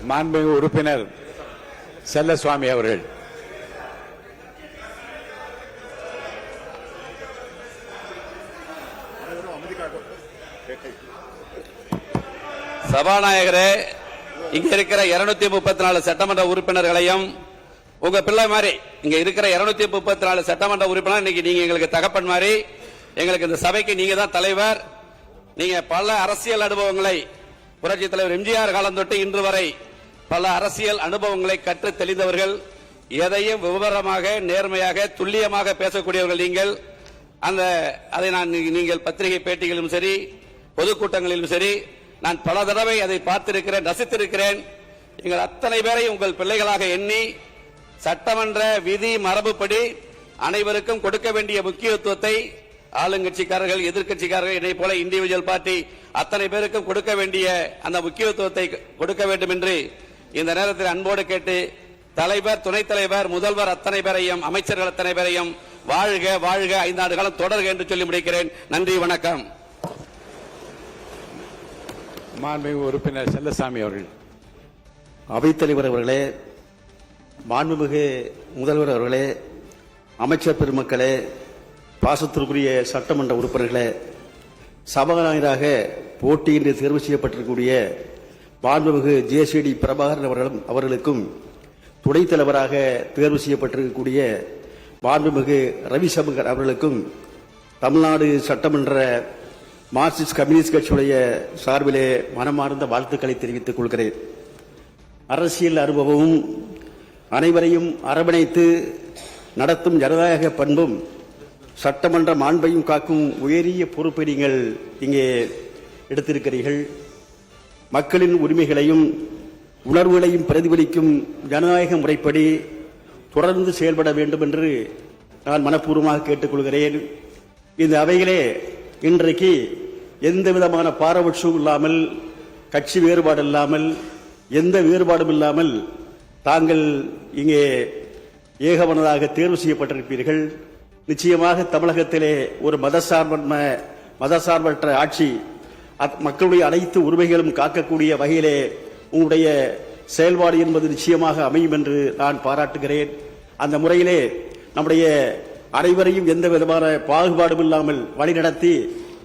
மாண்புமிகு உறுப்பினர் செல்லசுவாமி அவர்கள். சபாநாயகரே, இங்க இருக்கிற 234 சட்டமன்ற உறுப்பினர்களையும் உங்க பிள்ளை மாதிரி இங்க இருக்கிற 234 சட்டமன்ற உறுப்பினர் இன்னைக்கு நீங்க எங்களுக்கு தகப்பன் மாதிரி, எங்களுக்கு இந்த சபைக்கு நீங்க தான் தலைவர். நீங்க பல அரசியல் அனுபவங்களை புரட்சி தலைவர் எம்ஜிஆர் காலம் தொட்டு இன்று வரை பல அரசியல் அனுபவங்களை கற்று தெளிந்தவர்கள். எதையும் விவரமாக, நேர்மையாக, துல்லியமாக பேசக்கூடியவர்கள் நீங்கள். அதை நான் நீங்கள் பத்திரிகை பேட்டிகளிலும் சரி, பொதுக்கூட்டங்களிலும் சரி, நான் பல தடவை அதை பார்த்திருக்கிறேன், ரசித்திருக்கிறேன். எங்கள் அத்தனை பேரை உங்கள் பிள்ளைகளாக எண்ணி சட்டமன்ற விதி மரபுப்படி அனைவருக்கும் கொடுக்க வேண்டிய முக்கியத்துவத்தை ஆளுங்கட்சிக்காரர்கள், எதிர்கட்சிக்காரர்கள், என்னை போல இண்டிவிஜுவல் பார்ட்டி அத்தனை பேருக்கும் கொடுக்க வேண்டிய அந்த முக்கியத்துவத்தை கொடுக்க வேண்டும் என்று இந்த நேரத்தில் அன்போடு கேட்டு, தலைவர், துணைத் தலைவர், முதல்வர் அத்தனை பேரையும், அமைச்சர்கள் அத்தனை பேரையும் வாழ்க வாழ்க 5 ஆண்டு காலம் தொடர்க என்று சொல்லி முடிக்கிறேன். நன்றி, வணக்கம். மாண்புமிகு உறுப்பினர் செல்லசாமி அவர்கள். அவைத்தலைவர் அவர்களே, மாண்புமிகு முதல்வர் அவர்களே, அமைச்சர் பெருமக்களே, பாசத்திற்குரிய சட்டமன்ற உறுப்பினர்களே, சபாநாயகராக போட்டியின்றி தேர்வு செய்யப்பட்டிருக்கக்கூடிய மாண்புமிகு ஜேசிடி பிரபாகரன் அவர்களுக்கும், துணைத் தலைவராக தேர்வு செய்யப்பட்டிருக்கக்கூடிய மாண்புமிகு ரவிசங்கர் அவர்களுக்கும் தமிழ்நாடு சட்டமன்ற மார்க்சிஸ்ட் கம்யூனிஸ்ட் கட்சியுடைய சார்பிலே மனமார்ந்த வாழ்த்துக்களை தெரிவித்துக் கொள்கிறேன். அரசியல் அனுபவமும் அனைவரையும் அரவணைத்து நடத்தும் ஜனநாயக பண்பும் சட்டமன்ற மாண்பையும் காக்கும் உயரிய பொறுப்பை நீங்கள் இங்கே எடுத்திருக்கிறீர்கள். மக்களின் உரிமைகளையும் உணர்வுகளையும் பிரதிபலிக்கும் ஜனநாயக முறைப்படி தொடர்ந்து செயல்பட வேண்டும் என்று நான் மனப்பூர்வமாக கேட்டுக்கொள்கிறேன். இந்த அவைகளே இன்றைக்கு எந்த விதமான பாரபட்சமும் இல்லாமல், கட்சி வேறுபாடு இல்லாமல், எந்த வேறுபாடும் இல்லாமல் தாங்கள் இங்கே ஏகமனதாக தேர்வு செய்யப்பட்டிருப்பீர்கள். நிச்சயமாக தமிழகத்திலே ஒரு மதசார்பற்ற ஆட்சி, மக்களுடைய அனைத்து உரிமைகளும் காக்கக்கூடிய வகையிலே உங்களுடைய செயல்பாடு என்பது நிச்சயமாக அமையும் என்று நான் பாராட்டுகிறேன். அந்த முறையிலே நம்முடைய அனைவரையும் எந்த விதமான பாகுபாடும் இல்லாமல் வழிநடத்தி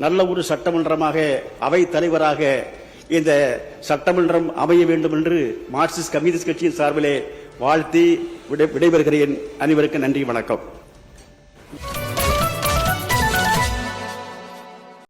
நல்ல ஒரு சட்டமன்றமாக, அவை தலைவராக இந்த சட்டமன்றம் அமைய வேண்டும் என்று மார்க்சிஸ்ட் கம்யூனிஸ்ட் கட்சியின் சார்பிலே வாழ்த்தி விடைபெறுகிறேன். அனைவருக்கும் நன்றி, வணக்கம்.